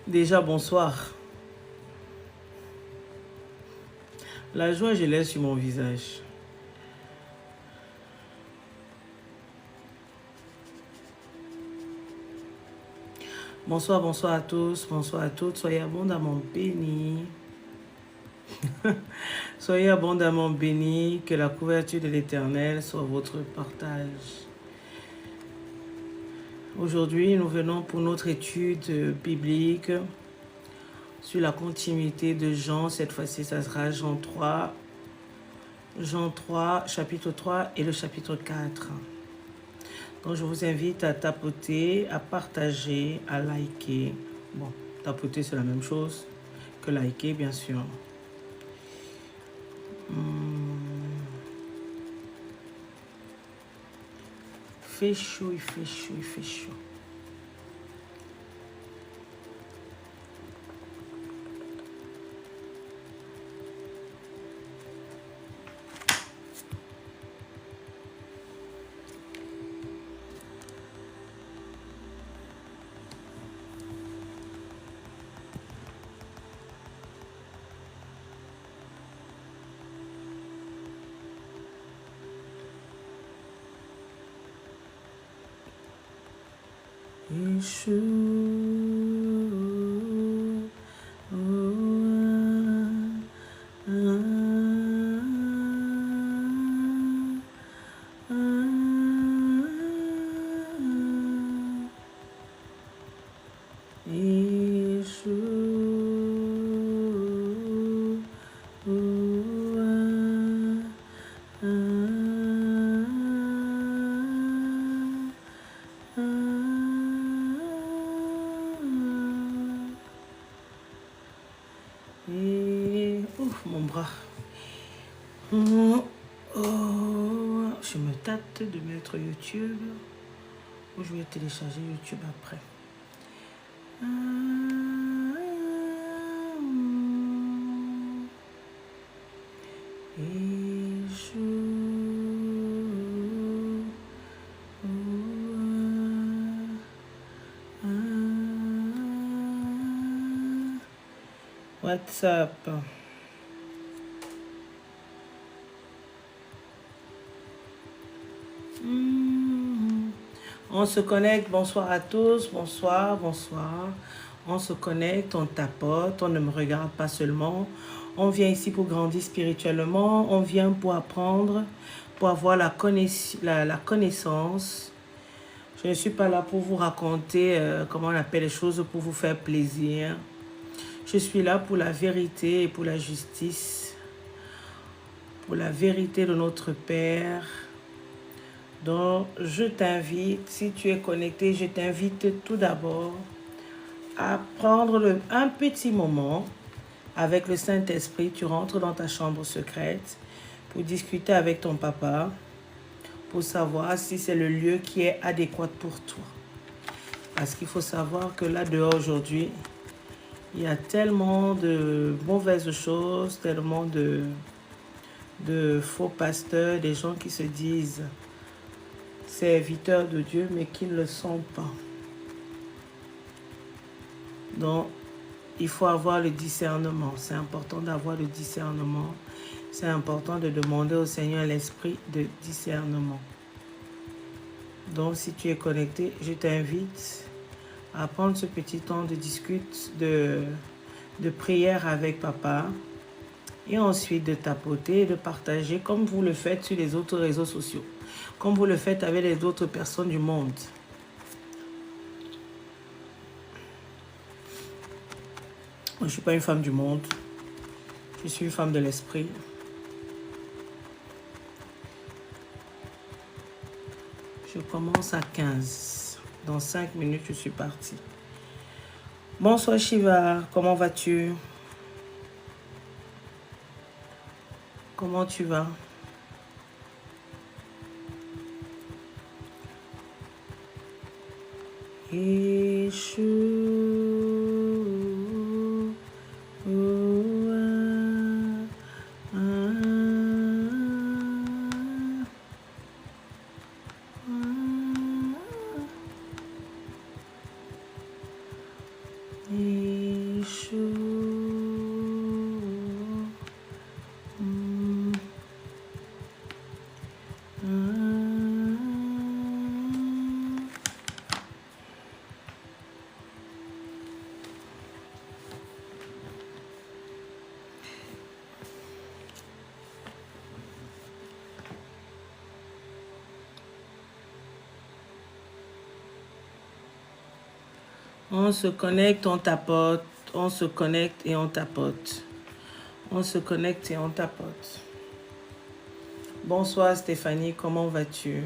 Déjà, bonsoir. La joie, je l'ai sur mon visage. Bonsoir, bonsoir à tous, bonsoir à toutes. Soyez abondamment bénis. Soyez abondamment bénis. Que la couverture de l'Éternel soit votre partage. Aujourd'hui, nous venons pour notre étude biblique sur la continuité de Jean. Cette fois-ci, ça sera Jean 3. Jean 3, chapitre 3 et le chapitre 4. Donc, je vous invite à tapoter, à partager, à liker. Bon, tapoter, c'est la même chose que liker, bien sûr. Il fait chaud, il fait chaud, il fait chaud. Mon bras. Je me tâte de mettre YouTube. Ou je vais télécharger YouTube après. WhatsApp. On se connecte, bonsoir à tous, bonsoir, bonsoir. On se connecte, on tapote, on ne me regarde pas seulement. On vient ici pour grandir spirituellement, on vient pour apprendre, pour avoir la connaissance. Je ne suis pas là pour vous raconter comment on appelle les choses, pour vous faire plaisir. Je suis là pour la vérité et pour la justice, pour la vérité de notre Père. Donc, je t'invite, si tu es connecté, je t'invite tout d'abord à prendre un petit moment avec le Saint-Esprit. Tu rentres dans ta chambre secrète pour discuter avec ton papa, pour savoir si c'est le lieu qui est adéquat pour toi. Parce qu'il faut savoir que là dehors aujourd'hui, il y a tellement de mauvaises choses, tellement de faux pasteurs, des gens qui se disent serviteurs de Dieu, mais qui ne le sont pas. Donc, il faut avoir le discernement. C'est important d'avoir le discernement. C'est important de demander au Seigneur l'esprit de discernement. Donc, si tu es connecté, je t'invite à prendre ce petit temps de discute, de prière avec papa. Et ensuite de tapoter et de partager comme vous le faites sur les autres réseaux sociaux. Comme vous le faites avec les autres personnes du monde. Moi, je ne suis pas une femme du monde. Je suis une femme de l'esprit. Je commence à 15. Dans 5 minutes, je suis partie. Bonsoir Shiva, comment vas-tu? Comment tu vas? On se connecte, on tapote. On se connecte et on tapote. On se connecte et on tapote. Bonsoir Stéphanie, comment vas-tu?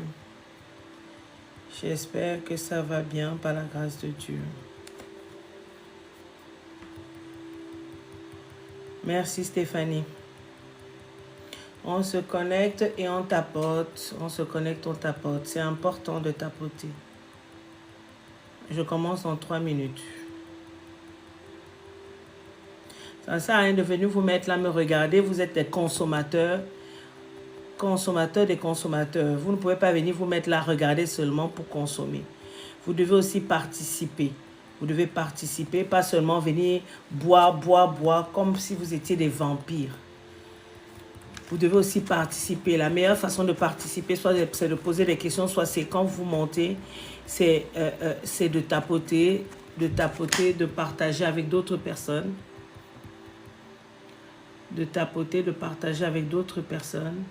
J'espère que ça va bien par la grâce de Dieu. Merci Stéphanie. On se connecte et on tapote. On se connecte, on tapote. C'est important de tapoter. Je commence en 3 minutes. Ça ne sert à rien de venir vous mettre là, me regarder. Vous êtes des consommateurs. Consommateurs des consommateurs. Vous ne pouvez pas venir vous mettre là, regarder seulement pour consommer. Vous devez aussi participer. Vous devez participer, pas seulement venir boire, boire, boire, comme si vous étiez des vampires. Vous devez aussi participer. La meilleure façon de participer, soit c'est de poser des questions, soit c'est quand vous montez, c'est de tapoter, de partager avec d'autres personnes. De tapoter, de partager avec d'autres personnes,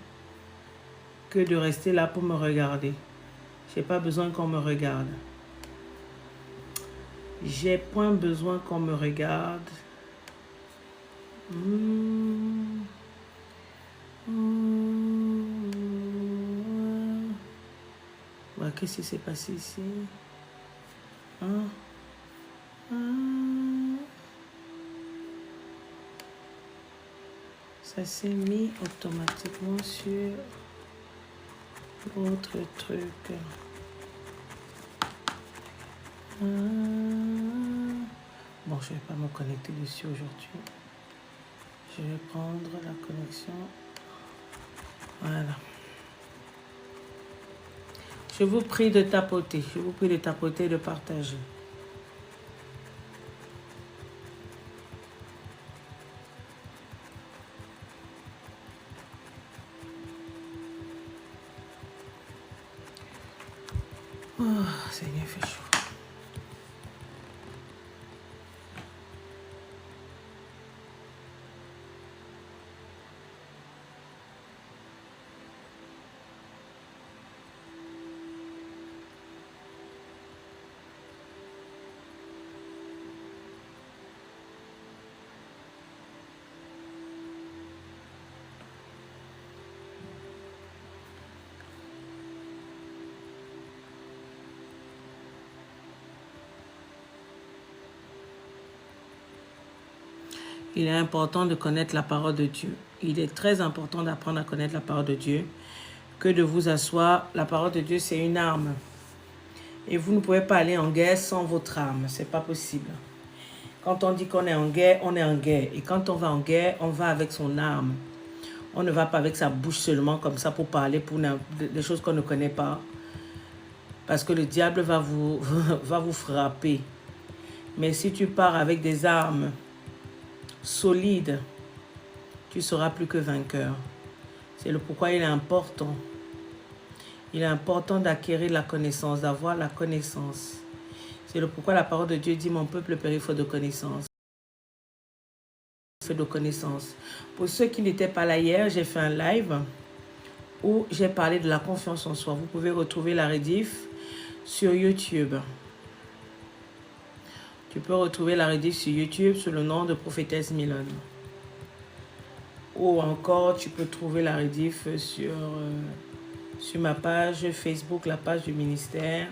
que de rester là pour me regarder. Je n'ai pas besoin qu'on me regarde. J'ai point besoin qu'on me regarde. Qu'est-ce qui s'est passé ici? Ça s'est mis automatiquement sur autre truc. Bon, je ne vais pas me connecter dessus aujourd'hui. Je vais prendre la connexion. Voilà. Je vous prie de tapoter. Je vous prie de tapoter et de partager. Oh, Seigneur, il fait chaud. Il est important de connaître la parole de Dieu. Il est très important d'apprendre à connaître la parole de Dieu que de vous asseoir. La parole de Dieu, c'est une arme. Et vous ne pouvez pas aller en guerre sans votre arme. Ce n'est pas possible. Quand on dit qu'on est en guerre, on est en guerre. Et quand on va en guerre, on va avec son arme. On ne va pas avec sa bouche seulement comme ça pour parler pour des choses qu'on ne connaît pas. Parce que le diable va vous frapper. Mais si tu pars avec des armes solides, tu seras plus que vainqueur. C'est le pourquoi il est important. Il est important d'acquérir la connaissance, d'avoir la connaissance. C'est le pourquoi la parole de Dieu dit « Mon peuple périt faute de connaissance ». De connaissance. Pour ceux qui n'étaient pas là hier, j'ai fait un live où j'ai parlé de la confiance en soi. Vous pouvez retrouver la rediff sur YouTube. Tu peux retrouver la rediff sur YouTube sous le nom de Prophétesse Milone. Ou encore, tu peux trouver la rediff sur ma page Facebook, la page du ministère,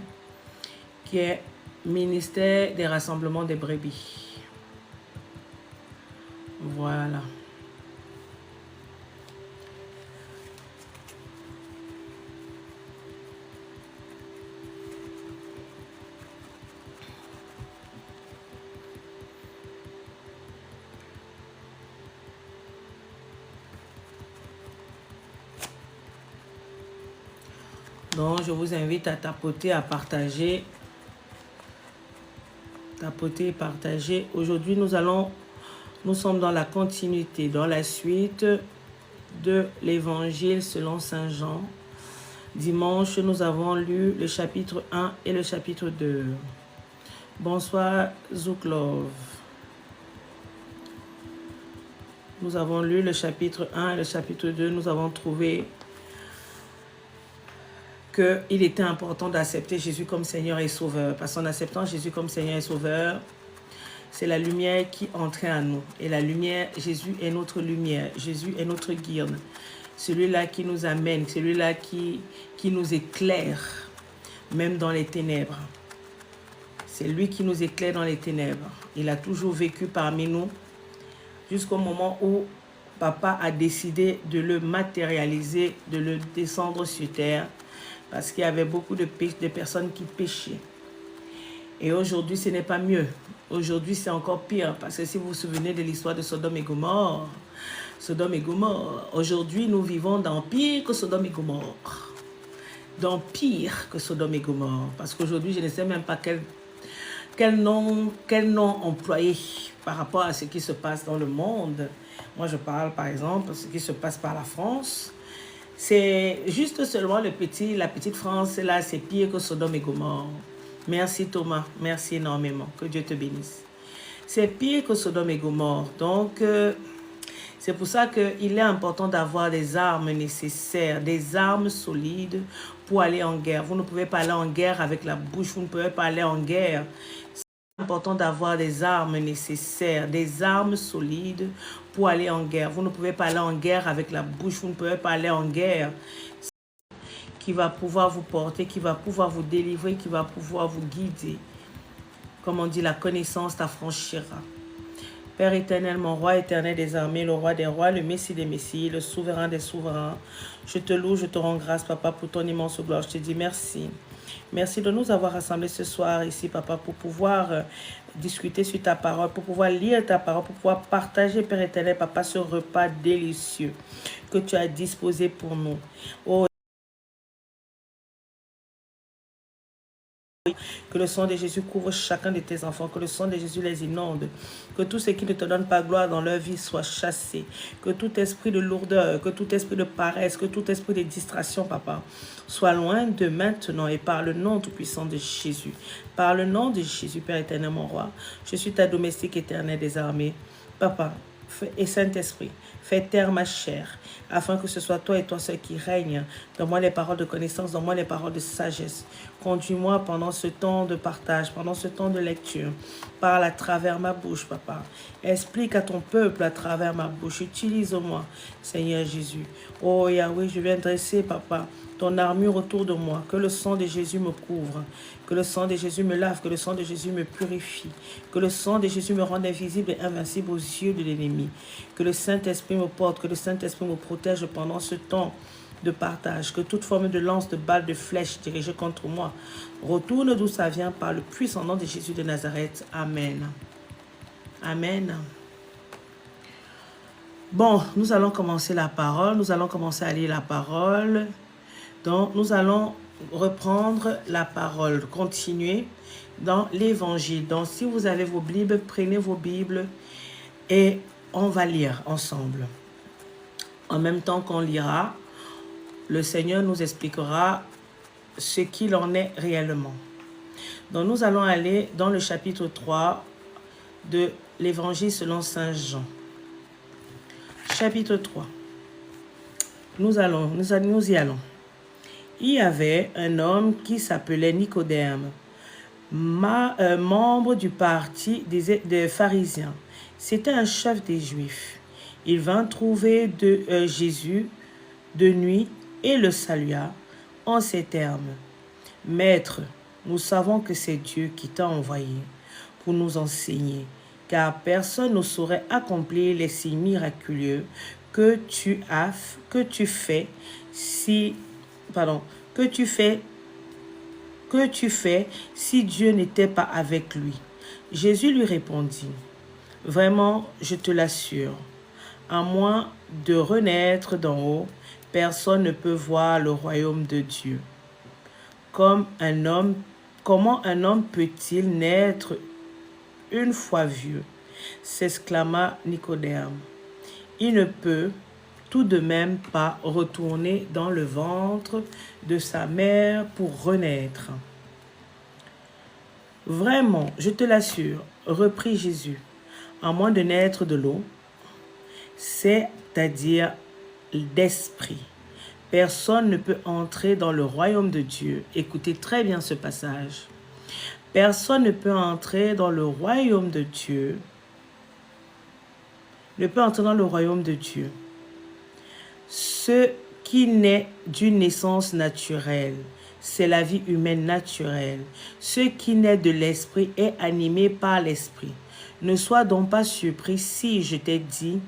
qui est Ministère des Rassemblements des Brebis. Voilà. Donc, je vous invite à tapoter, à partager. Tapoter et partager. Aujourd'hui, nous sommes dans la continuité, dans la suite de l'évangile selon Saint Jean. Dimanche, nous avons lu le chapitre 1 et le chapitre 2. Bonsoir, Zouklov. Nous avons lu le chapitre 1 et le chapitre 2. Nous avons trouvé qu'il était important d'accepter Jésus comme Seigneur et Sauveur. Parce qu'en acceptant Jésus comme Seigneur et Sauveur, c'est la lumière qui entrait en nous. Et la lumière, Jésus est notre lumière. Jésus est notre guide. Celui-là qui nous amène, celui-là qui nous éclaire, même dans les ténèbres. C'est lui qui nous éclaire dans les ténèbres. Il a toujours vécu parmi nous jusqu'au moment où Papa a décidé de le matérialiser, de le descendre sur terre, parce qu'il y avait beaucoup de personnes qui péchaient. Et aujourd'hui, ce n'est pas mieux. Aujourd'hui, c'est encore pire, parce que si vous vous souvenez de l'histoire de Sodome et Gomorrhe, aujourd'hui, nous vivons dans pire que Sodome et Gomorrhe. Dans pire que Sodome et Gomorrhe. Parce qu'aujourd'hui, je ne sais même pas quel nom employer par rapport à ce qui se passe dans le monde. Moi, je parle, par exemple, de ce qui se passe par la France. C'est juste seulement la petite France, là, c'est pire que Sodome et Gomorrhe. Merci Thomas, merci énormément. Que Dieu te bénisse. C'est pire que Sodome et Gomorrhe. Donc, c'est pour ça qu'il est important d'avoir des armes nécessaires, des armes solides pour aller en guerre. Vous ne pouvez pas aller en guerre avec la bouche, vous ne pouvez pas aller en guerre. C'est important d'avoir des armes nécessaires, des armes solides pour aller en guerre. Vous ne pouvez pas aller en guerre avec la bouche, vous ne pouvez pas aller en guerre qui va pouvoir vous porter, qui va pouvoir vous délivrer, qui va pouvoir vous guider. Comme on dit, la connaissance t'affranchira. Père éternel, mon roi éternel des armées, le roi des rois, le messie des messies, le souverain des souverains. Je te loue, je te rends grâce, papa, pour ton immense gloire. Je te dis merci. Merci de nous avoir rassemblés ce soir ici, papa, pour pouvoir discuter sur ta parole, pour pouvoir lire ta parole, pour pouvoir partager, Père éternel, papa, ce repas délicieux que tu as disposé pour nous. Oh, que le sang de Jésus couvre chacun de tes enfants, que le sang de Jésus les inonde, que tout ce qui ne te donne pas gloire dans leur vie soit chassé, que tout esprit de lourdeur, que tout esprit de paresse, que tout esprit de distraction, papa, soit loin de maintenant et par le nom tout-puissant de Jésus. Par le nom de Jésus, Père éternel, mon roi, je suis ta domestique éternelle des armées. Papa et Saint-Esprit, fais taire ma chair, afin que ce soit toi et toi seul qui règne. Donne-moi les paroles de connaissance, donne-moi les paroles de sagesse. Conduis-moi pendant ce temps de partage, pendant ce temps de lecture. Parle à travers ma bouche, papa. Explique à ton peuple à travers ma bouche. Utilise-moi, Seigneur Jésus. Oh Yahweh, je viens dresser, papa, ton armure autour de moi. Que le sang de Jésus me couvre. Que le sang de Jésus me lave. Que le sang de Jésus me purifie. Que le sang de Jésus me rende invisible et invincible aux yeux de l'ennemi. Que le Saint-Esprit me porte. Que le Saint-Esprit me protège pendant ce temps de partage. Que toute forme de lance, de balle, de flèche dirigée contre moi retourne d'où ça vient par le puissant nom de Jésus de Nazareth. Amen. Amen. Bon, nous allons commencer la parole. Nous allons commencer à lire la parole. Donc, nous allons reprendre la parole, continuer dans l'évangile. Donc, si vous avez vos Bibles, prenez vos Bibles et on va lire ensemble. En même temps qu'on lira, le Seigneur nous expliquera ce qu'il en est réellement. Donc, nous allons aller dans le chapitre 3 de l'évangile selon Saint Jean. Chapitre 3. Nous y allons. Il y avait un homme qui s'appelait Nicodème, membre du parti des pharisiens. C'était un chef des Juifs. Il vint trouver Jésus de nuit et le salua en ces termes. « Maître, nous savons que c'est Dieu qui t'a envoyé pour nous enseigner, car personne ne saurait accomplir les signes miraculeux que tu fais si Dieu n'était pas avec lui. » Jésus lui répondit, « Vraiment, je te l'assure, à moins de renaître d'en haut, personne ne peut voir le royaume de Dieu. Comment un homme peut-il naître une fois vieux? » s'exclama Nicodème. « Il ne peut tout de même pas retourner dans le ventre de sa mère pour renaître. »« Vraiment, je te l'assure, reprit Jésus, à moins de naître de l'eau, c'est-à-dire d'esprit, Personne ne peut entrer dans le royaume de Dieu. Écoutez très bien ce passage. Personne ne peut entrer dans le royaume de Dieu. Ne peut entrer dans le royaume de Dieu. Ce qui naît d'une naissance naturelle, c'est la vie humaine naturelle. Ce qui naît de l'esprit est animé par l'esprit. Ne sois donc pas surpris si je t'ai dit,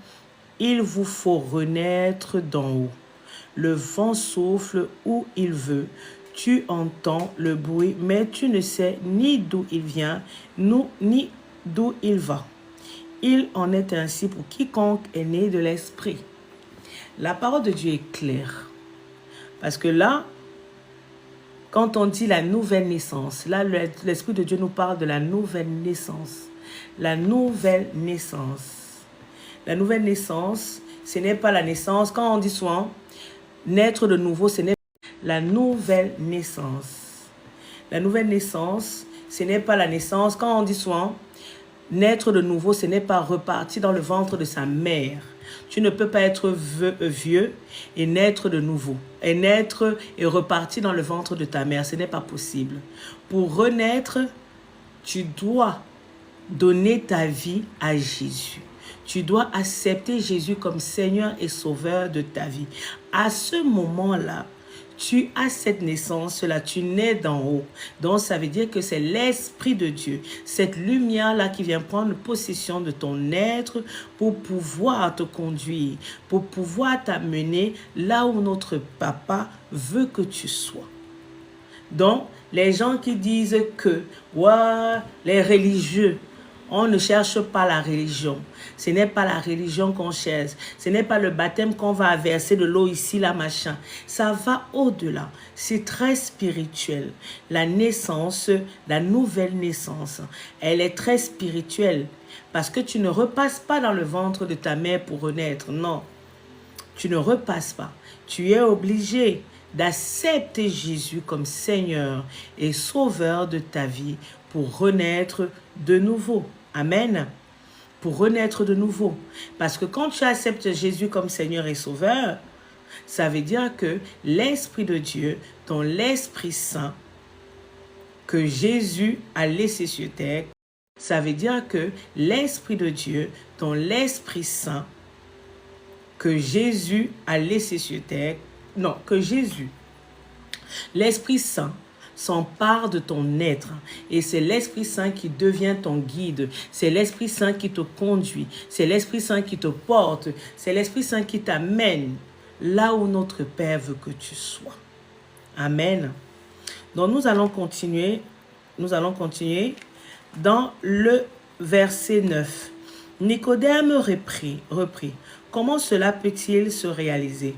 il vous faut renaître d'en haut. Le vent souffle où il veut. Tu entends le bruit, mais tu ne sais ni d'où il vient, ni d'où il va. Il en est ainsi pour quiconque est né de l'esprit. La parole de Dieu est claire. Parce que là, quand on dit la nouvelle naissance, là, l'Esprit de Dieu nous parle de la nouvelle naissance. La nouvelle naissance. La nouvelle naissance, ce n'est pas la naissance. Quand on dit souvent, naître de nouveau, ce n'est pas la nouvelle naissance. La nouvelle naissance, ce n'est pas la naissance. Quand on dit souvent, naître de nouveau, ce n'est pas repartir dans le ventre de sa mère. Tu ne peux pas être vieux et naître de nouveau. Et naître et repartir dans le ventre de ta mère. Ce n'est pas possible. Pour renaître, tu dois donner ta vie à Jésus. Tu dois accepter Jésus comme Seigneur et Sauveur de ta vie. À ce moment-là, tu as cette naissance-là, tu nais d'en haut. Donc, ça veut dire que c'est l'Esprit de Dieu, cette lumière-là qui vient prendre possession de ton être pour pouvoir te conduire, pour pouvoir t'amener là où notre Papa veut que tu sois. Donc, les gens qui disent que ouais, les religieux, on ne cherche pas la religion. Ce n'est pas la religion qu'on cherche. Ce n'est pas le baptême qu'on va verser de l'eau ici, là, machin. Ça va au-delà. C'est très spirituel. La naissance, la nouvelle naissance, elle est très spirituelle. Parce que tu ne repasses pas dans le ventre de ta mère pour renaître. Non, tu ne repasses pas. Tu es obligé d'accepter Jésus comme Seigneur et Sauveur de ta vie pour renaître de nouveau. Amen. Pour renaître de nouveau. Parce que quand tu acceptes Jésus comme Seigneur et Sauveur, ça veut dire que l'Esprit de Dieu, ton l'Esprit Saint, que Jésus a laissé sur terre, ça veut dire que l'Esprit de Dieu, ton l'Esprit Saint, que Jésus a laissé sur terre, non, que Jésus, l'Esprit Saint, s'empare de ton être et c'est l'Esprit Saint qui devient ton guide, c'est l'Esprit Saint qui te conduit, c'est l'Esprit Saint qui te porte, c'est l'Esprit Saint qui t'amène là où notre Père veut que tu sois. Amen. Donc nous allons continuer dans le verset 9. Nicodème reprit, comment cela peut-il se réaliser?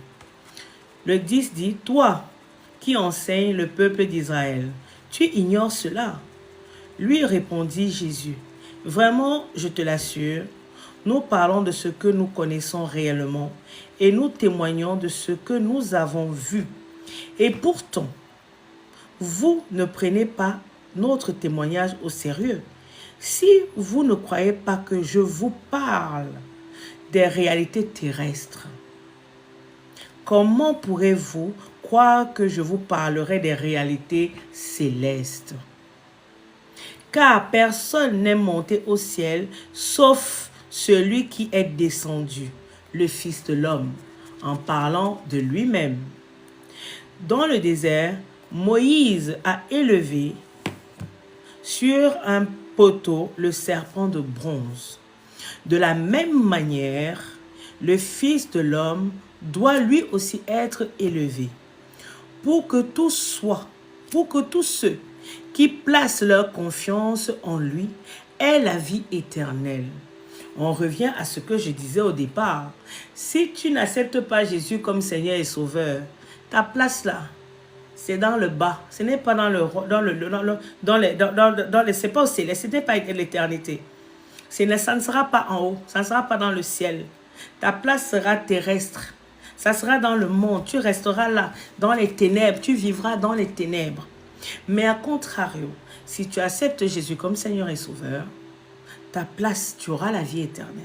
Le 10 dit, toi qui enseigne le peuple d'Israël, tu ignores cela. Lui répondit Jésus, vraiment, je te l'assure, nous parlons de ce que nous connaissons réellement et nous témoignons de ce que nous avons vu. Et pourtant, vous ne prenez pas notre témoignage au sérieux. Si vous ne croyez pas que je vous parle des réalités terrestres, comment pourrez-vous croire que je vous parlerai des réalités célestes? Car personne n'est monté au ciel sauf celui qui est descendu, le Fils de l'homme, en parlant de lui-même. Dans le désert, Moïse a élevé sur un poteau le serpent de bronze. De la même manière, le Fils de l'homme doit lui aussi être élevé, pour que tous ceux qui placent leur confiance en lui aient la vie éternelle. On revient à ce que je disais au départ. Si tu n'acceptes pas Jésus comme Seigneur et Sauveur, ta place là, c'est dans le bas. Ce n'est pas c'est pas au ciel, ce n'est pas l'éternité. Ça ne sera pas en haut, ça ne sera pas dans le ciel. Ta place sera terrestre. Ça sera dans le monde, tu resteras là, dans les ténèbres, tu vivras dans les ténèbres. Mais à contrario, si tu acceptes Jésus comme Seigneur et Sauveur, ta place, tu auras la vie éternelle.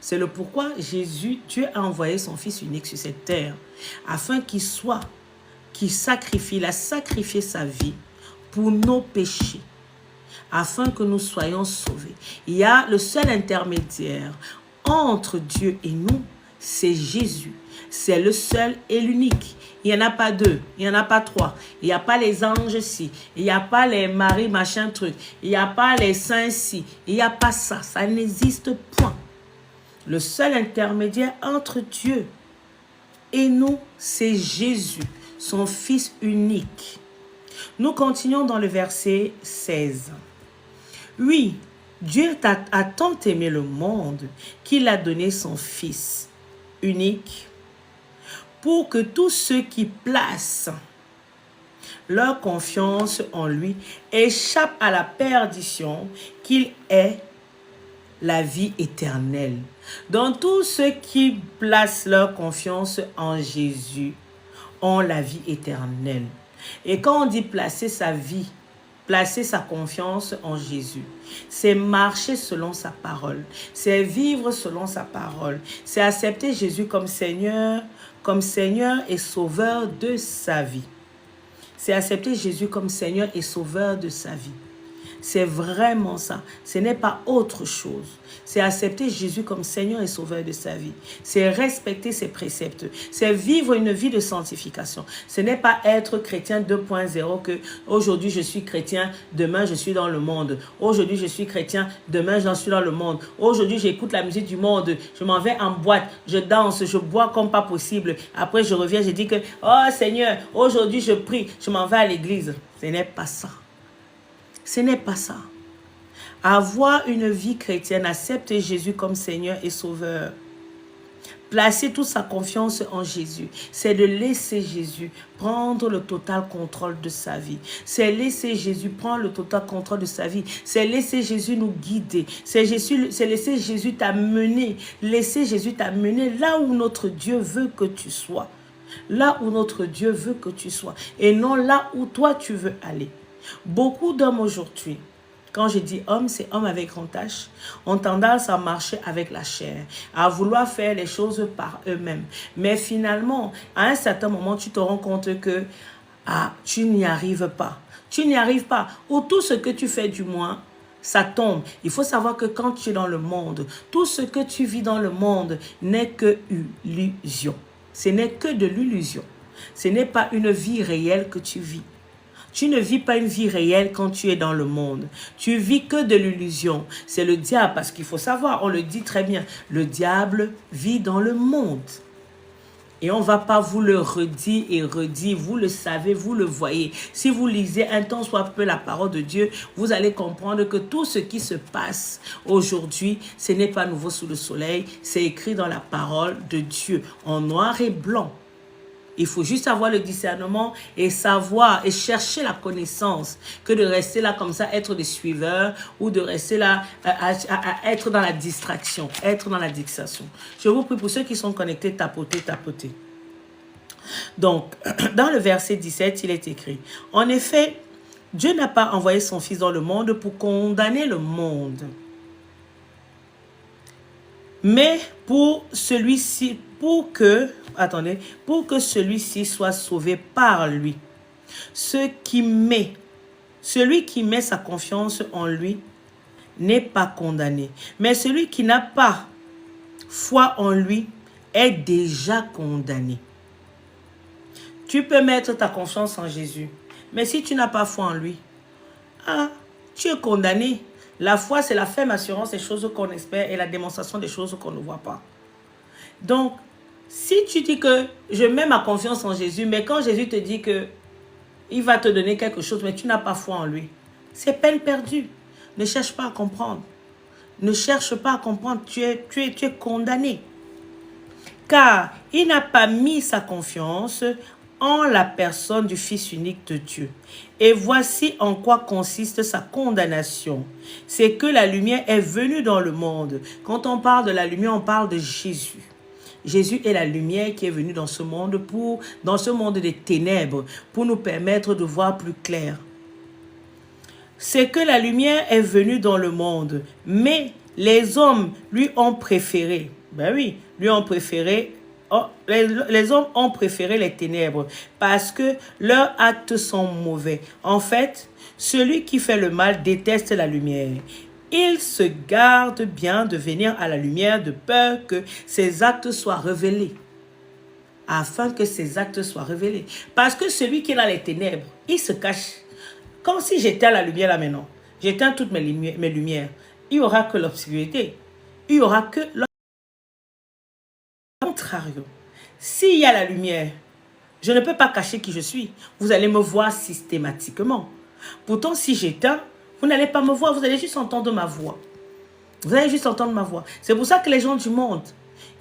C'est le pourquoi Dieu a envoyé son Fils unique sur cette terre, afin qu'il sacrifie, il a sacrifié sa vie pour nos péchés, afin que nous soyons sauvés. Il y a le seul intermédiaire entre Dieu et nous, c'est Jésus. C'est le seul et l'unique. Il n'y en a pas deux, il n'y en a pas trois. Il n'y a pas les anges ci, il n'y a pas les maris machin truc, il n'y a pas les saints ci, il n'y a pas ça, ça n'existe point. Le seul intermédiaire entre Dieu et nous, c'est Jésus, son Fils unique. Nous continuons dans le verset 16. Oui, Dieu a tant aimé le monde qu'il a donné son Fils unique pour que tous ceux qui placent leur confiance en lui échappent à la perdition, qu'il ait la vie éternelle. Donc tous ceux qui placent leur confiance en Jésus ont la vie éternelle. Et quand on dit placer sa vie, placer sa confiance en Jésus, c'est marcher selon sa parole, c'est vivre selon sa parole, c'est accepter Jésus comme Seigneur et Sauveur de sa vie. C'est accepter Jésus comme Seigneur et Sauveur de sa vie. C'est vraiment ça. Ce n'est pas autre chose. C'est accepter Jésus comme Seigneur et Sauveur de sa vie. C'est respecter ses préceptes. C'est vivre une vie de sanctification. Ce n'est pas être chrétien 2.0 que aujourd'hui je suis chrétien, demain je suis dans le monde. Aujourd'hui je suis chrétien, demain j'en suis dans le monde. Aujourd'hui j'écoute la musique du monde, je m'en vais en boîte, je danse, je bois comme pas possible. Après je reviens, je dis que oh Seigneur, aujourd'hui je prie, je m'en vais à l'église. Ce n'est pas ça. Ce n'est pas ça. Avoir une vie chrétienne, accepter Jésus comme Seigneur et Sauveur, placer toute sa confiance en Jésus, c'est de laisser Jésus prendre le total contrôle de sa vie. C'est laisser Jésus prendre le total contrôle de sa vie. C'est laisser Jésus nous guider. C'est laisser Jésus t'amener. Laisser Jésus t'amener là où notre Dieu veut que tu sois. Là où notre Dieu veut que tu sois. Et non là où toi tu veux aller. Beaucoup d'hommes aujourd'hui, quand je dis homme, c'est homme avec grand H, ont tendance à marcher avec la chair, à vouloir faire les choses par eux-mêmes. Mais finalement, à un certain moment, tu te rends compte que tu n'y arrives pas. Tu n'y arrives pas. Ou tout ce que tu fais du moins, ça tombe. Il faut savoir que quand tu es dans le monde, tout ce que tu vis dans le monde n'est que illusion. Ce n'est que de l'illusion. Ce n'est pas une vie réelle que tu vis. Tu ne vis pas une vie réelle quand tu es dans le monde. Tu vis que de l'illusion. C'est le diable, parce qu'il faut savoir, on le dit très bien, le diable vit dans le monde. Et on ne va pas vous le redire et redire, vous le savez, vous le voyez. Si vous lisez un tant soit peu la parole de Dieu, vous allez comprendre que tout ce qui se passe aujourd'hui, ce n'est pas nouveau sous le soleil, c'est écrit dans la parole de Dieu, en noir et blanc. Il faut juste avoir le discernement et savoir et chercher la connaissance que de rester là comme ça, être des suiveurs ou de rester là à être dans la distraction, être dans la distraction. Je vous prie pour ceux qui sont connectés, tapotez, tapotez. Donc, dans le verset 17, il est écrit, « En effet, Dieu n'a pas envoyé son Fils dans le monde pour condamner le monde, mais pour celui-ci, pour que celui-ci soit sauvé par lui. Celui qui met sa confiance en lui n'est pas condamné. Mais celui qui n'a pas foi en lui est déjà condamné. Tu peux mettre ta confiance en Jésus, mais si tu n'as pas foi en lui, tu es condamné. La foi, c'est la ferme assurance des choses qu'on espère et la démonstration des choses qu'on ne voit pas. Donc, si tu dis que je mets ma confiance en Jésus, mais quand Jésus te dit que il va te donner quelque chose, mais tu n'as pas foi en lui, c'est peine perdue. Ne cherche pas à comprendre. Ne cherche pas à comprendre. Tu es condamné. Car il n'a pas mis sa confiance en la personne du Fils unique de Dieu. Et voici en quoi consiste sa condamnation. C'est que la lumière est venue dans le monde. Quand on parle de la lumière, on parle de Jésus. Jésus est la lumière qui est venue dans ce monde des ténèbres, pour nous permettre de voir plus clair. C'est que la lumière est venue dans le monde, mais les hommes lui ont préféré. Ben oui, lui ont préféré, les hommes ont préféré les ténèbres parce que leurs actes sont mauvais. En fait, celui qui fait le mal déteste la lumière. Il se garde bien de venir à la lumière de peur que ses actes soient révélés. Afin que ses actes soient révélés. Parce que celui qui est dans les ténèbres, il se cache. Comme si j'étais à la lumière là maintenant. J'éteins toutes mes lumières. Il n'y aura que l'obscurité. Il n'y aura que le contrario. S'il y a la lumière, je ne peux pas cacher qui je suis. Vous allez me voir systématiquement. Pourtant, si j'éteins, vous n'allez pas me voir. Vous allez juste entendre ma voix. Vous allez juste entendre ma voix. C'est pour ça que les gens du monde,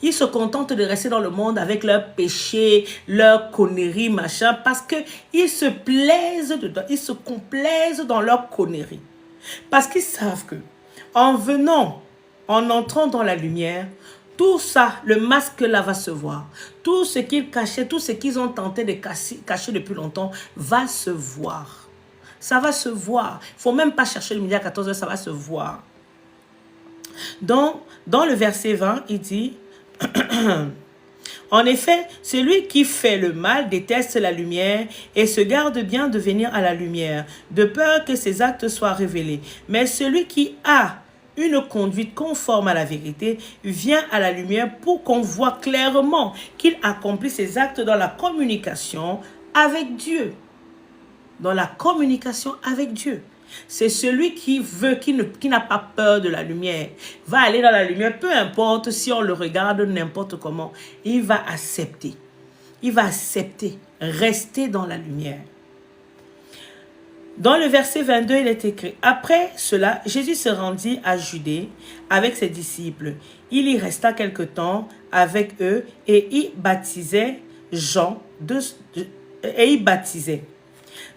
ils se contentent de rester dans le monde avec leurs péchés, leurs conneries, machin, parce qu'ils se plaisent dedans, ils se complaisent dans leurs conneries. Parce qu'ils savent que, en venant, en entrant dans la lumière, tout ça, le masque là va se voir. Tout ce qu'ils cachaient, tout ce qu'ils ont tenté de cacher depuis longtemps, va se voir. Ça va se voir. Il ne faut même pas chercher le midi à 14h, ça va se voir. Donc, dans le verset 20, il dit... En effet, celui qui fait le mal déteste la lumière et se garde bien de venir à la lumière, de peur que ses actes soient révélés. Mais celui qui a une conduite conforme à la vérité vient à la lumière pour qu'on voit clairement qu'il accomplit ses actes dans la communication avec Dieu. Dans la communication avec Dieu. C'est celui qui veut, qui n'a pas peur de la lumière, va aller dans la lumière, peu importe si on le regarde n'importe comment, il va accepter. Il va accepter, rester dans la lumière. Dans le verset 22, il est écrit, après cela, Jésus se rendit à Judée avec ses disciples. Il y resta quelque temps avec eux et il baptisait Jean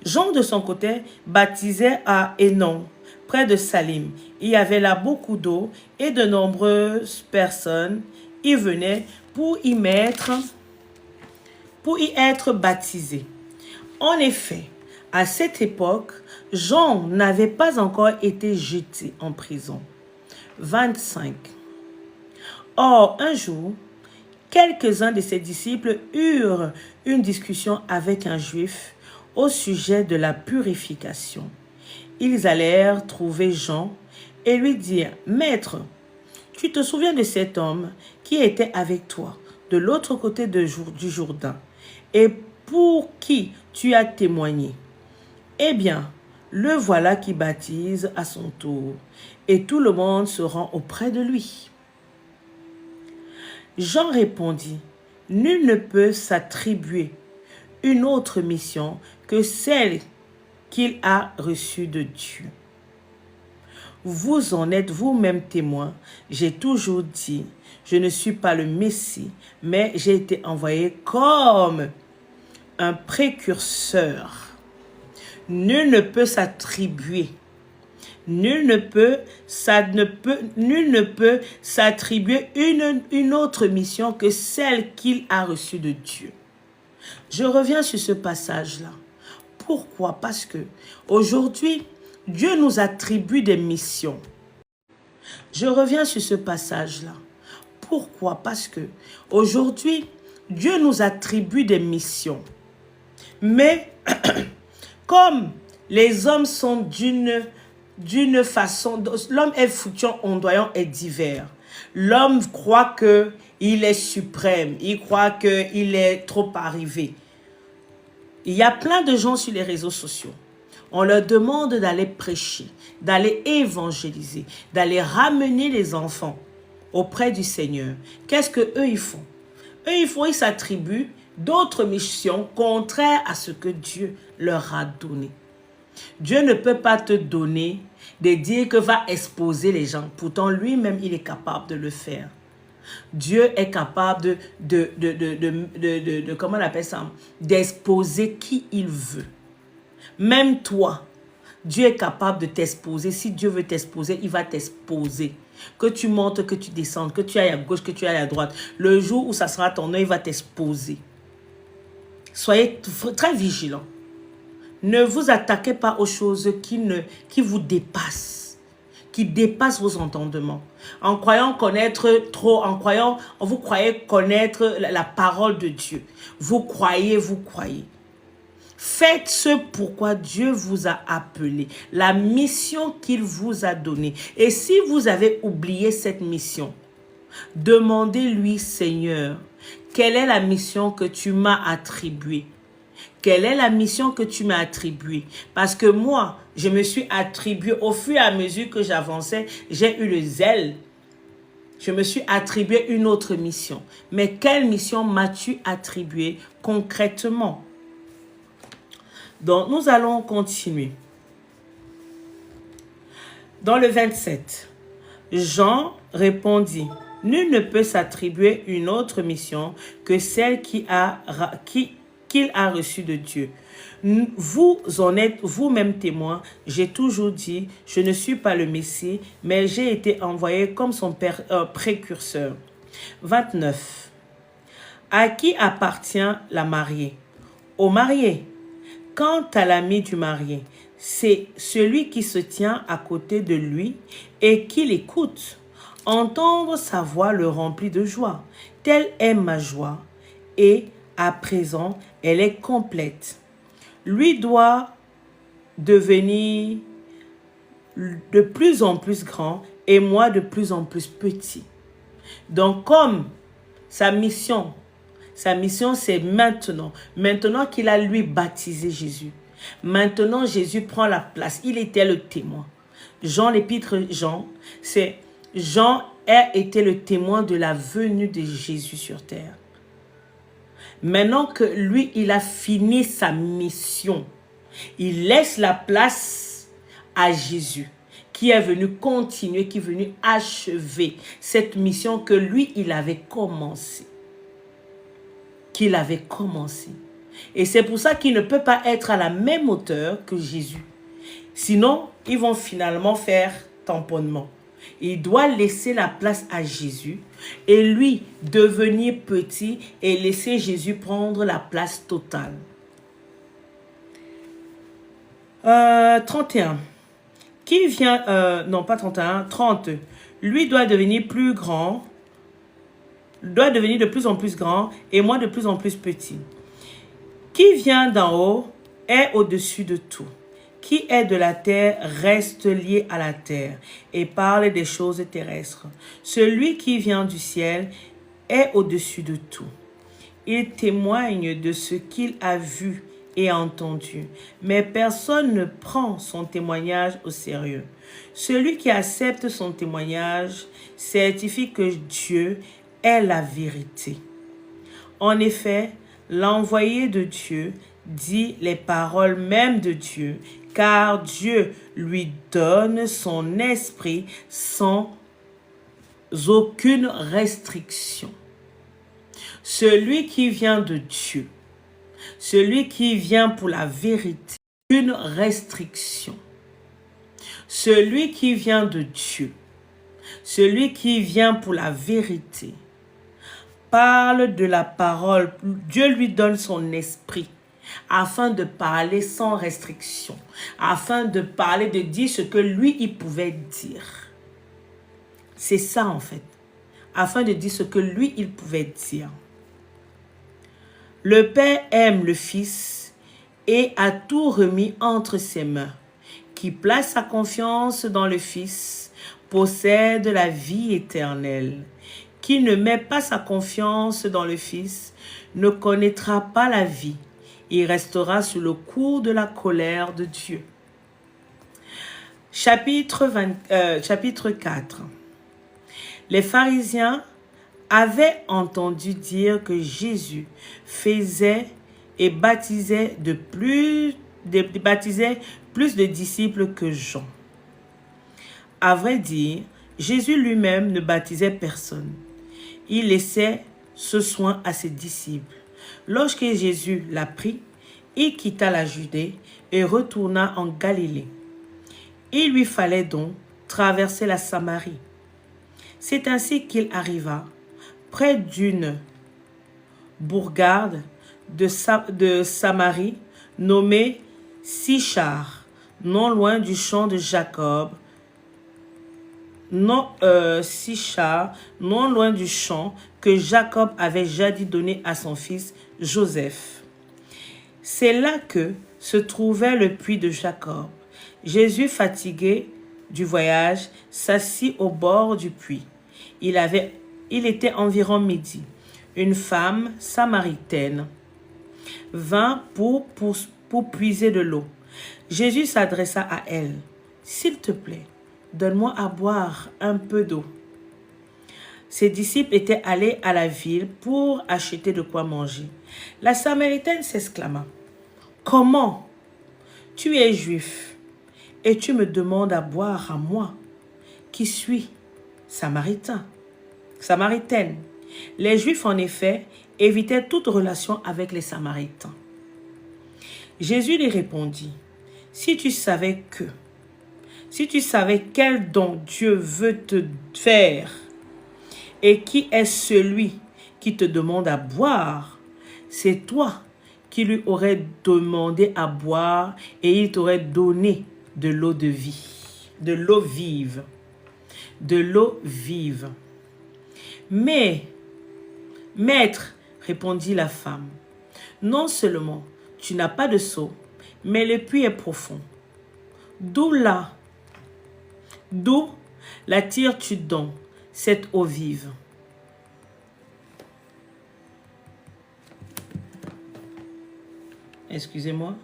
Jean, de son côté, baptisait à Hénon, près de Salim. Il y avait là beaucoup d'eau et de nombreuses personnes y venaient pour y être baptisés. En effet, à cette époque, Jean n'avait pas encore été jeté en prison. 25. Or, un jour, quelques-uns de ses disciples eurent une discussion avec un juif au sujet de la purification. Ils allèrent trouver Jean et lui dirent, « Maître, tu te souviens de cet homme qui était avec toi de l'autre côté du Jourdain et pour qui tu as témoigné? Eh bien, le voilà qui baptise à son tour et tout le monde se rend auprès de lui. » Jean répondit, « Nul ne peut s'attribuer une autre mission que celle qu'il a reçue de Dieu. Vous en êtes vous-même témoin. J'ai toujours dit, je ne suis pas le Messie, mais j'ai été envoyé comme un précurseur. Nul ne peut s'attribuer. Nul ne peut s'attribuer une autre mission que celle qu'il a reçue de Dieu. Je reviens sur ce passage-là. Pourquoi? Parce que aujourd'hui, Dieu nous attribue des missions. Je reviens sur ce passage-là. Pourquoi? Parce que aujourd'hui, Dieu nous attribue des missions. Mais comme les hommes sont d'une façon, l'homme est fluctuant, ondoyant et divers. L'homme croit qu'il est suprême, il croit qu'il est trop arrivé. Il y a plein de gens sur les réseaux sociaux. On leur demande d'aller prêcher, d'aller évangéliser, d'aller ramener les enfants auprès du Seigneur. Qu'est-ce qu'eux ils font? Ils s'attribuent d'autres missions contraires à ce que Dieu leur a donné. Dieu ne peut pas te donner de dire que va exposer les gens. Pourtant, lui-même, il est capable de le faire. Dieu est capable comment on appelle ça? D'exposer qui il veut. Même toi, Dieu est capable de t'exposer. Si Dieu veut t'exposer, il va t'exposer. Que tu montes, que tu descendes, que tu ailles à gauche, que tu ailles à droite. Le jour où ça sera ton œil, il va t'exposer. Soyez très vigilants. Ne vous attaquez pas aux choses qui vous dépassent. qui dépasse vos entendements. En croyant connaître trop, vous croyez connaître la parole de Dieu. Vous croyez. Faites ce pourquoi Dieu vous a appelé, la mission qu'il vous a donnée. Et si vous avez oublié cette mission, demandez-lui, Seigneur, quelle est la mission que tu m'as attribuée? Quelle est la mission que tu m'as attribuée? Parce que moi, je me suis attribué, au fur et à mesure que j'avançais, j'ai eu le zèle. Je me suis attribué une autre mission. Mais quelle mission m'as-tu attribuée concrètement? Donc, nous allons continuer. Dans le 27, Jean répondit, « Nul ne peut s'attribuer une autre mission que celle qu'il a reçue de Dieu. Vous en êtes vous-même témoin. J'ai toujours dit, je ne suis pas le Messie, mais j'ai été envoyé comme son précurseur. » 29. À qui appartient la mariée? Au marié. Quant à l'ami du marié, c'est celui qui se tient à côté de lui et qui l'écoute. Entendre sa voix le remplit de joie. Telle est ma joie, et à présent, elle est complète. Lui doit devenir de plus en plus grand et moi de plus en plus petit. Donc, comme sa mission, c'est maintenant. Maintenant qu'il a lui baptisé Jésus. Maintenant, Jésus prend la place. Il était le témoin. Jean, l'épître Jean, c'est Jean a été le témoin de la venue de Jésus sur terre. Maintenant que lui, il a fini sa mission, il laisse la place à Jésus, qui est venu continuer, qui est venu achever cette mission que lui, il avait commencée. Et c'est pour ça qu'il ne peut pas être à la même hauteur que Jésus. Sinon, ils vont finalement faire tamponnement. Il doit laisser la place à Jésus et lui devenir petit et laisser Jésus prendre la place totale. 31. Qui vient... non, pas 31, 30. Lui doit devenir plus grand, doit devenir de plus en plus grand et moi de plus en plus petit. Qui vient d'en haut est au-dessus de tout. Qui est de la terre reste lié à la terre et parle des choses terrestres. Celui qui vient du ciel est au-dessus de tout. Il témoigne de ce qu'il a vu et entendu, mais personne ne prend son témoignage au sérieux. Celui qui accepte son témoignage certifie que Dieu est la vérité. En effet, l'envoyé de Dieu dit les paroles mêmes de Dieu, car Dieu lui donne son esprit sans aucune restriction. Celui qui vient de Dieu, celui qui vient pour la vérité, une restriction. Celui qui vient de Dieu, celui qui vient pour la vérité, parle de la parole. Dieu lui donne son esprit afin de parler sans restriction, afin de parler, de dire ce que lui, il pouvait dire. C'est ça en fait, afin de dire ce que lui, il pouvait dire. Le Père aime le Fils et a tout remis entre ses mains. Qui place sa confiance dans le Fils possède la vie éternelle. Qui ne met pas sa confiance dans le Fils ne connaîtra pas la vie. Il restera sous le coup de la colère de Dieu. Chapitre 4. Les pharisiens avaient entendu dire que Jésus faisait et baptisait plus de disciples que Jean. À vrai dire, Jésus lui-même ne baptisait personne. Il laissait ce soin à ses disciples. Lorsque Jésus l'apprit, il quitta la Judée et retourna en Galilée. Il lui fallait donc traverser la Samarie. C'est ainsi qu'il arriva près d'une bourgade de Samarie nommée Sychar, non loin du champ de Jacob, Sichar, non loin du champ que Jacob avait jadis donné à son fils Joseph. C'est là que se trouvait le puits de Jacob. Jésus, fatigué du voyage, s'assit au bord du puits. Il était environ midi. Une femme samaritaine vint pour puiser de l'eau. Jésus s'adressa à elle. « S'il te plaît, donne-moi à boire un peu d'eau. » Ses disciples étaient allés à la ville pour acheter de quoi manger. La Samaritaine s'exclama. « Comment? Tu es juif et tu me demandes à boire à moi, qui suis samaritaine. » Les Juifs, en effet, évitaient toute relation avec les Samaritains. Jésus lui répondit, « Si tu savais quel don Dieu veut te faire et qui est celui qui te demande à boire, c'est toi qui lui aurais demandé à boire et il t'aurait donné de l'eau de vie, de l'eau vive, de l'eau vive. » Mais, maître, répondit la femme, non seulement tu n'as pas de seau, mais le puits est profond. D'où la tires-tu donc, cette eau vive? Excusez-moi.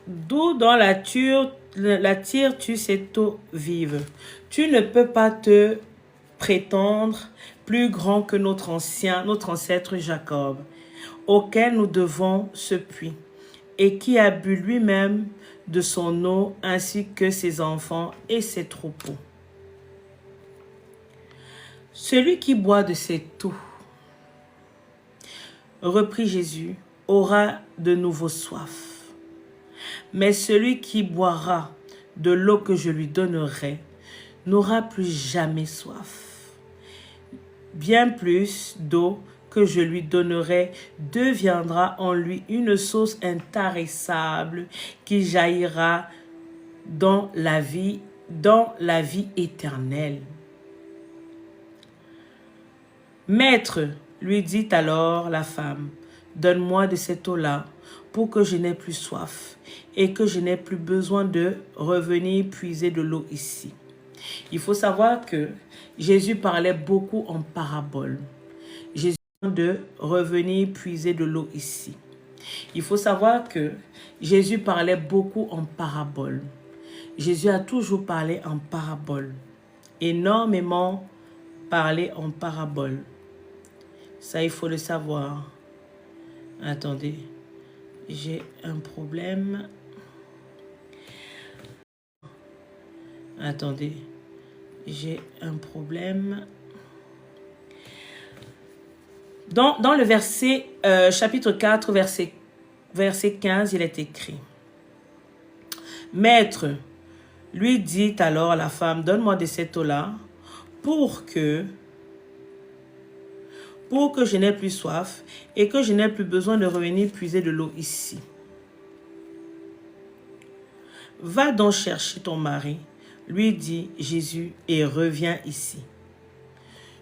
D'où dans la tires-tu cette eau vive? Tu ne peux pas te prétendre plus grand que notre ancêtre Jacob, auquel nous devons ce puits, et qui a bu lui-même de son eau, ainsi que ses enfants et ses troupeaux. Celui qui boit de cette eau, reprit Jésus, aura de nouveau soif. Mais celui qui boira de l'eau que je lui donnerai n'aura plus jamais soif. Bien plus d'eau que je lui donnerai deviendra en lui une source intarissable qui jaillira dans la vie éternelle. Maître, lui dit alors la femme, donne-moi de cette eau-là pour que je n'ai plus soif et que je n'ai plus besoin de revenir puiser de l'eau ici. Il faut savoir que Jésus parlait beaucoup en parabole. Jésus de revenir puiser de l'eau ici. Il faut savoir que Jésus parlait beaucoup en parabole. Jésus a toujours parlé en parabole. Énormément parlé en parabole. Ça, il faut le savoir. Attendez, j'ai un problème. Attendez, j'ai un problème. Dans le verset, chapitre 4, verset 15, il est écrit. Maître, lui dit alors à la femme, donne-moi de cette eau-là pour que je n'ai plus soif et que je n'ai plus besoin de revenir puiser de l'eau ici. Va donc chercher ton mari, lui dit Jésus, et reviens ici.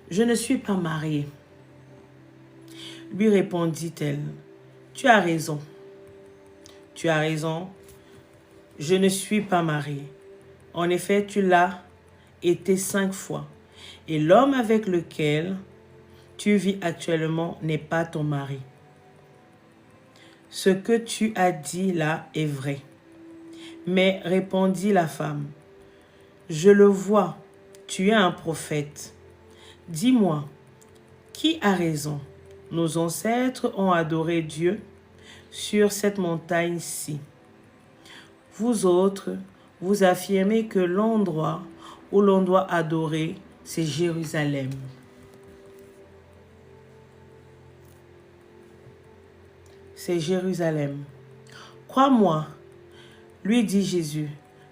Je ne suis pas mariée. Lui répondit-elle, tu as raison. Tu as raison, je ne suis pas mariée. En effet, tu l'as été 5 fois. Et l'homme avec lequel tu vis actuellement n'est pas ton mari. Ce que tu as dit là est vrai. Mais répondit la femme, je le vois, tu es un prophète. Dis-moi, qui a raison? Nos ancêtres ont adoré Dieu sur cette montagne-ci. Vous autres, vous affirmez que l'endroit où l'on doit adorer, c'est Jérusalem. C'est Jérusalem. Crois-moi, lui dit Jésus,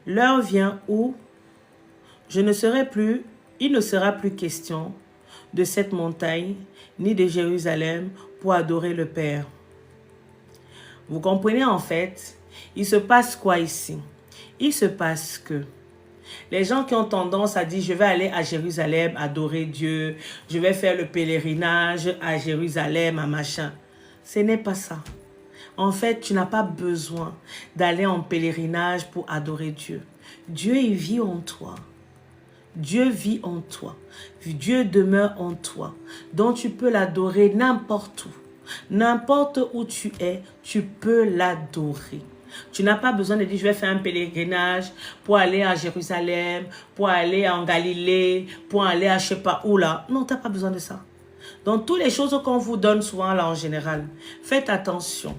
l'heure vient où il ne sera plus question de cette montagne ni de Jérusalem pour adorer le Père. Vous comprenez en fait, il se passe quoi ici? Il se passe que les gens qui ont tendance à dire, je vais aller à Jérusalem adorer Dieu, je vais faire le pèlerinage à Jérusalem, à machin. Ce n'est pas ça. En fait, tu n'as pas besoin d'aller en pèlerinage pour adorer Dieu. Dieu, il vit en toi. Dieu vit en toi. Dieu demeure en toi. Donc, tu peux l'adorer n'importe où. N'importe où tu es, tu peux l'adorer. Tu n'as pas besoin de dire, je vais faire un pèlerinage pour aller à Jérusalem, pour aller en Galilée, pour aller à je ne sais pas où là. Non, tu n'as pas besoin de ça. Donc, toutes les choses qu'on vous donne souvent là en général, faites attention.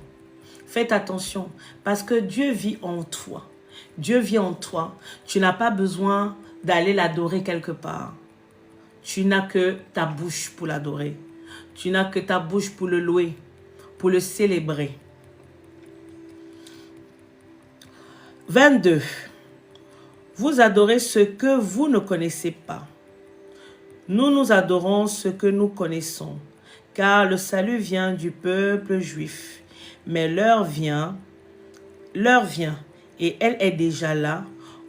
Faites attention parce que Dieu vit en toi. Dieu vit en toi. Tu n'as pas besoin d'aller l'adorer quelque part. Tu n'as que ta bouche pour l'adorer. Tu n'as que ta bouche pour le louer, pour le célébrer. 22. Vous adorez ce que vous ne connaissez pas. Nous adorons ce que nous connaissons, car le salut vient du peuple juif. Mais l'heure vient, et elle est déjà là,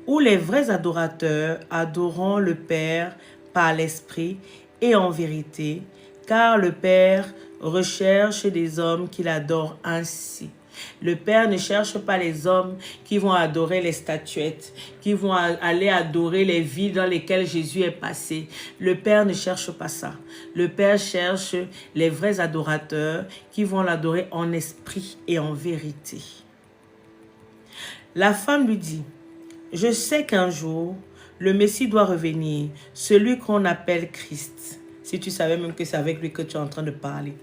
où les vrais adorateurs adoreront le Père par l'Esprit et en vérité, car le Père recherche des hommes qui l'adorent ainsi. Le Père ne cherche pas les hommes qui vont adorer les statuettes, qui vont aller adorer les villes dans lesquelles Jésus est passé. Le Père ne cherche pas ça. Le Père cherche les vrais adorateurs qui vont l'adorer en esprit et en vérité. La femme lui dit, « Je sais qu'un jour, le Messie doit revenir, celui qu'on appelle Christ. » Si tu savais même que c'est avec lui que tu es en train de parler.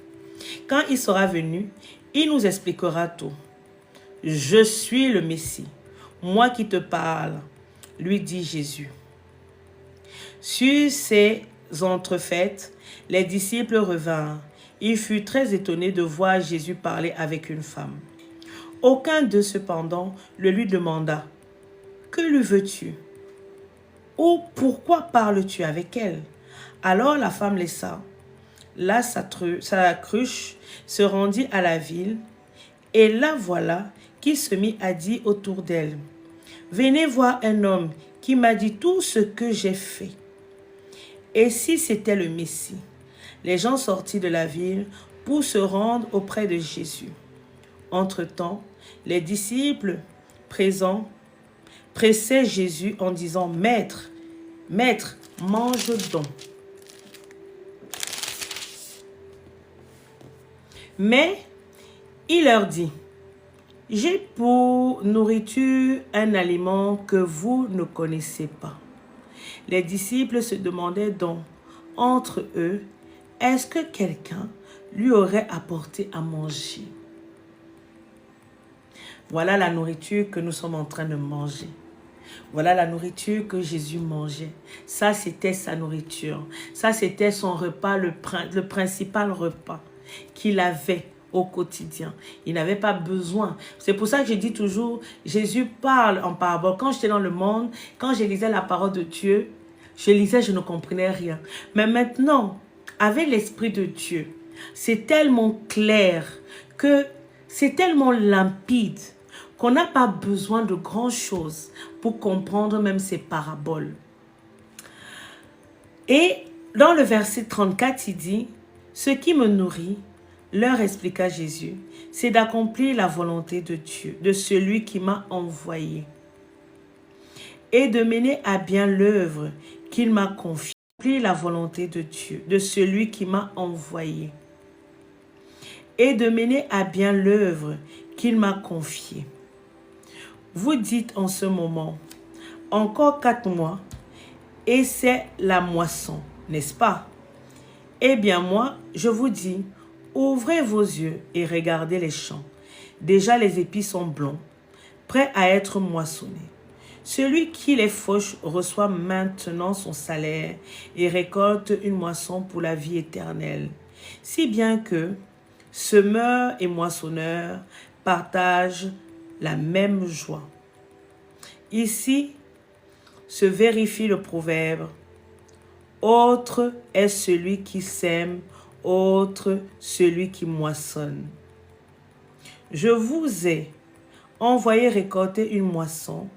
Quand il sera venu, il nous expliquera tout. « Je suis le Messie, moi qui te parle, » lui dit Jésus. Sur ces entrefaites, les disciples revinrent. Il fut très étonné de voir Jésus parler avec une femme. Aucun d'eux, cependant, ne lui demanda « Que lui veux-tu » ou « Pourquoi parles-tu avec elle ?» Alors la femme laissa là sa cruche, se rendit à la ville, et la voilà qui se mit à dire autour d'elle, « Venez voir un homme qui m'a dit tout ce que j'ai fait. » Et si c'était le Messie? Les gens sortis de la ville pour se rendre auprès de Jésus. Entre-temps, les disciples présents pressaient Jésus en disant, « Maître, Maître, mange donc. » Mais il leur dit, « J'ai pour nourriture un aliment que vous ne connaissez pas. » Les disciples se demandaient donc entre eux, est-ce que quelqu'un lui aurait apporté à manger? Voilà la nourriture que nous sommes en train de manger. Voilà la nourriture que Jésus mangeait. Ça, c'était sa nourriture. Ça, c'était son repas, le principal repas qu'il avait au quotidien. Il n'avait pas besoin. C'est pour ça que je dis toujours, Jésus parle en parabole. Quand j'étais dans le monde, quand je lisais la parole de Dieu, je lisais, je ne comprenais rien. Mais maintenant, avec l'Esprit de Dieu, c'est tellement clair, que c'est tellement limpide, qu'on n'a pas besoin de grand chose pour comprendre même ces paraboles. Et dans le verset 34, il dit, « Ce qui me nourrit, leur expliqua Jésus, c'est d'accomplir la volonté de Dieu, de celui qui m'a envoyé, et de mener à bien l'œuvre qu'il m'a confiée. Accomplir la volonté de Dieu, de celui qui m'a envoyé, et de mener à bien l'œuvre qu'il m'a confiée. Vous dites en ce moment, encore 4 mois, et c'est la moisson, n'est-ce pas? Eh bien moi, je vous dis, ouvrez vos yeux et regardez les champs. Déjà les épis sont blonds, prêts à être moissonnés. Celui qui les fauche reçoit maintenant son salaire et récolte une moisson pour la vie éternelle. Si bien que semeur et moissonneur partagent la même joie. Ici se vérifie le proverbe. Autre est celui qui sème, autre celui qui moissonne. Je vous ai envoyé récolter une moisson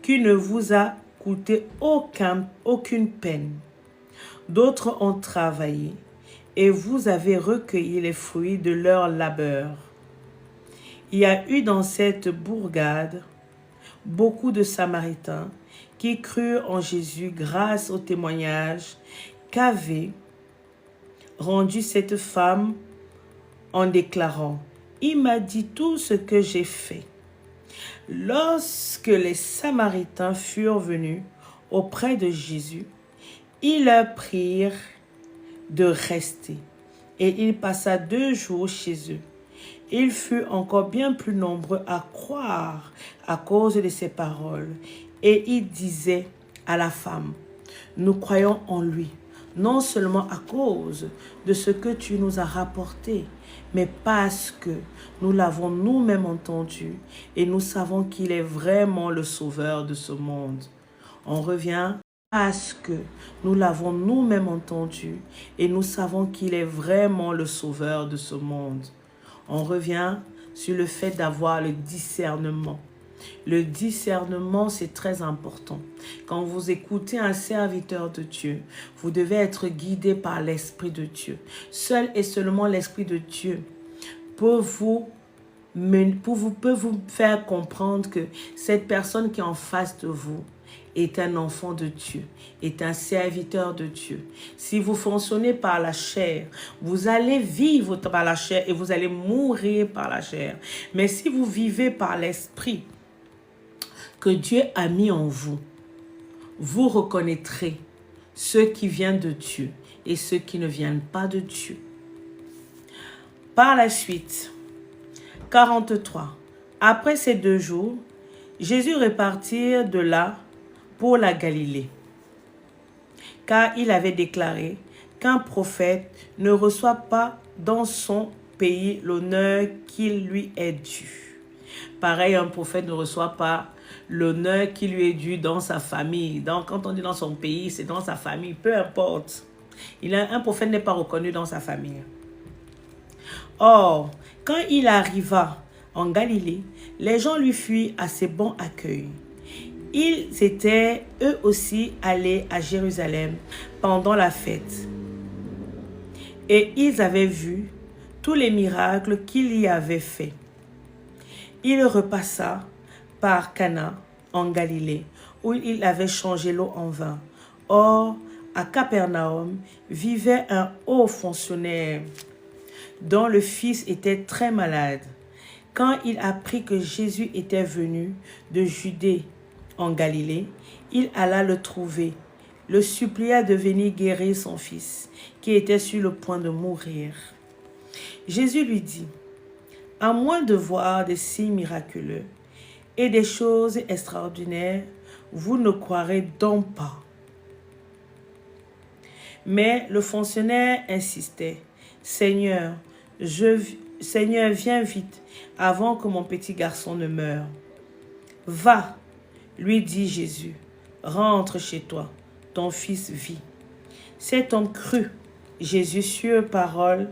qui ne vous a coûté aucune peine. D'autres ont travaillé et vous avez recueilli les fruits de leur labeur. Il y a eu dans cette bourgade beaucoup de Samaritains qui crurent en Jésus grâce au témoignage qu'avait rendu cette femme en déclarant « Il m'a dit tout ce que j'ai fait ». Lorsque les Samaritains furent venus auprès de Jésus, ils leur prirent de rester, et il passa 2 jours chez eux. Il fut encore bien plus nombreux à croire à cause de ses paroles, et il disait à la femme, « Nous croyons en lui, non seulement à cause de ce que tu nous as rapporté, mais parce que nous l'avons nous-mêmes entendu et nous savons qu'il est vraiment le sauveur de ce monde. » On revient parce que nous l'avons nous-mêmes entendu et nous savons qu'il est vraiment le sauveur de ce monde. On revient sur le fait d'avoir le discernement. Le discernement, c'est très important. Quand vous écoutez un serviteur de Dieu, vous devez être guidé par l'Esprit de Dieu. Seul et seulement l'Esprit de Dieu peut vous faire comprendre que cette personne qui est en face de vous est un enfant de Dieu, est un serviteur de Dieu. Si vous fonctionnez par la chair, vous allez vivre par la chair et vous allez mourir par la chair. Mais si vous vivez par l'Esprit que Dieu a mis en vous, vous reconnaîtrez ce qui vient de Dieu et ce qui ne vient pas de Dieu. Par la suite, 43. Après ces 2 jours, Jésus repartit de là pour la Galilée, car il avait déclaré qu'un prophète ne reçoit pas dans son pays l'honneur qui lui est dû. Pareil, un prophète ne reçoit pas l'honneur qui lui est dû dans sa famille. Donc, quand on dit dans son pays, c'est dans sa famille, peu importe. Un prophète n'est pas reconnu dans sa famille. Or, quand il arriva en Galilée, les gens lui firent assez bon accueil. Ils étaient eux aussi allés à Jérusalem pendant la fête. Et ils avaient vu tous les miracles qu'il y avait faits. Il repassa par Cana en Galilée, où il avait changé l'eau en vin. Or, à Capernaum vivait un haut fonctionnaire dont le fils était très malade. Quand il apprit que Jésus était venu de Judée en Galilée, il alla le trouver, le supplia de venir guérir son fils, qui était sur le point de mourir. Jésus lui dit, « À moins de voir des signes miraculeux et des choses extraordinaires, vous ne croirez donc pas. » Mais le fonctionnaire insistait, « Seigneur, viens vite, avant que mon petit garçon ne meure. » « Va, lui dit Jésus, rentre chez toi, ton fils vit. » Cet homme crut Jésus sur parole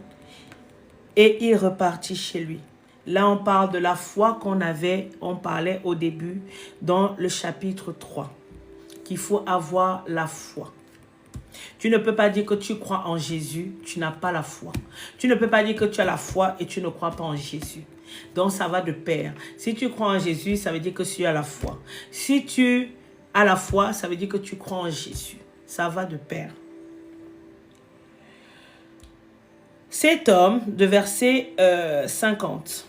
et il repartit chez lui. Là, on parle de la foi on parlait au début dans le chapitre 3, qu'il faut avoir la foi. Tu ne peux pas dire que tu crois en Jésus, tu n'as pas la foi. Tu ne peux pas dire que tu as la foi et tu ne crois pas en Jésus. Donc, ça va de pair. Si tu crois en Jésus, ça veut dire que tu as la foi. Si tu as la foi, ça veut dire que tu crois en Jésus. Ça va de pair. Cet homme, de verset 50,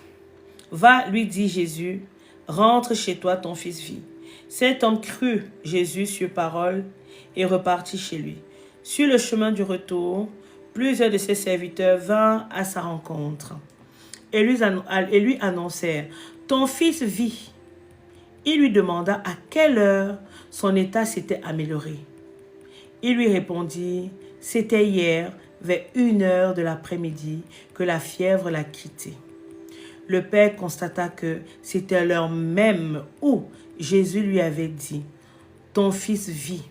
va, lui dit Jésus, rentre chez toi, ton fils vit. Cet homme crut Jésus sur parole et repartit chez lui. Sur le chemin du retour, plusieurs de ses serviteurs vinrent à sa rencontre et lui annoncèrent, « Ton fils vit. » Il lui demanda à quelle heure son état s'était amélioré. Il lui répondit, « C'était hier, vers 1h de l'après-midi, que la fièvre l'a quitté. » Le père constata que c'était l'heure même où Jésus lui avait dit, « Ton fils vit. »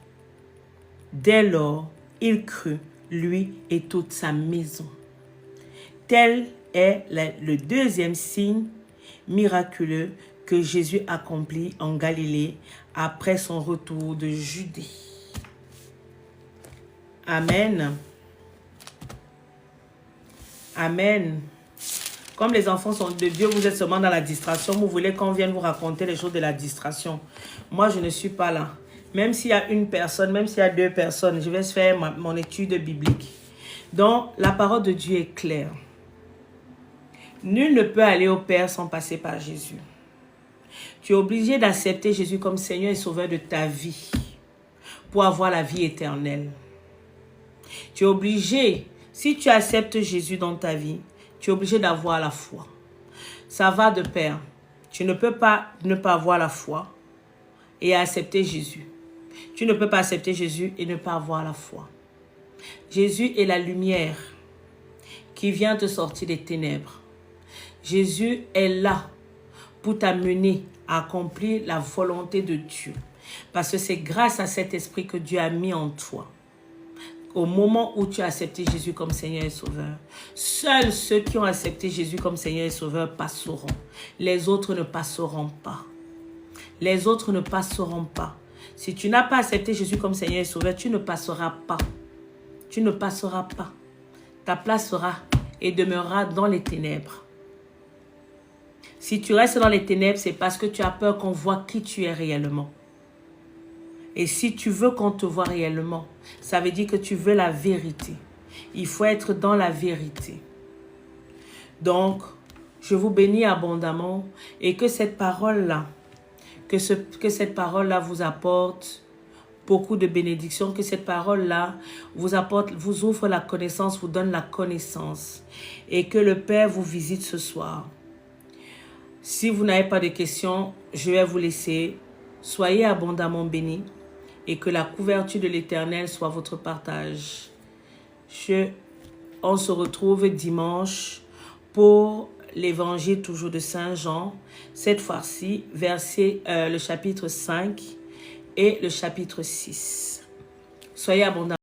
Dès lors, il crut, lui et toute sa maison. Tel est le deuxième signe miraculeux que Jésus accomplit en Galilée après son retour de Judée. Amen. Amen. Comme les enfants sont de Dieu, vous êtes seulement dans la distraction. Vous voulez qu'on vienne vous raconter les choses de la distraction. Moi, je ne suis pas là. Même s'il y a une personne, même s'il y a deux personnes, je vais faire mon étude biblique. Donc, la parole de Dieu est claire. Nul ne peut aller au Père sans passer par Jésus. Tu es obligé d'accepter Jésus comme Seigneur et Sauveur de ta vie pour avoir la vie éternelle. Tu es obligé, si tu acceptes Jésus dans ta vie, tu es obligé d'avoir la foi. Ça va de pair. Tu ne peux pas ne pas avoir la foi et accepter Jésus. Tu ne peux pas accepter Jésus et ne pas avoir la foi. Jésus est la lumière qui vient te sortir des ténèbres. Jésus est là pour t'amener à accomplir la volonté de Dieu. Parce que c'est grâce à cet esprit que Dieu a mis en toi. Au moment où tu as accepté Jésus comme Seigneur et Sauveur, seuls ceux qui ont accepté Jésus comme Seigneur et Sauveur passeront. Les autres ne passeront pas. Les autres ne passeront pas. Si tu n'as pas accepté Jésus comme Seigneur et Sauveur, tu ne passeras pas. Tu ne passeras pas. Ta place sera et demeurera dans les ténèbres. Si tu restes dans les ténèbres, c'est parce que tu as peur qu'on voit qui tu es réellement. Et si tu veux qu'on te voie réellement, ça veut dire que tu veux la vérité. Il faut être dans la vérité. Donc, je vous bénis abondamment et que cette parole-là, que cette parole-là vous apporte beaucoup de bénédictions, que cette parole-là vous ouvre la connaissance, vous donne la connaissance et que le Père vous visite ce soir. Si vous n'avez pas de questions, je vais vous laisser. Soyez abondamment bénis. Et que la couverture de l'Éternel soit votre partage. On se retrouve dimanche pour l'évangile toujours de Saint Jean. Cette fois-ci, le chapitre 5 et le chapitre 6. Soyez abondamment.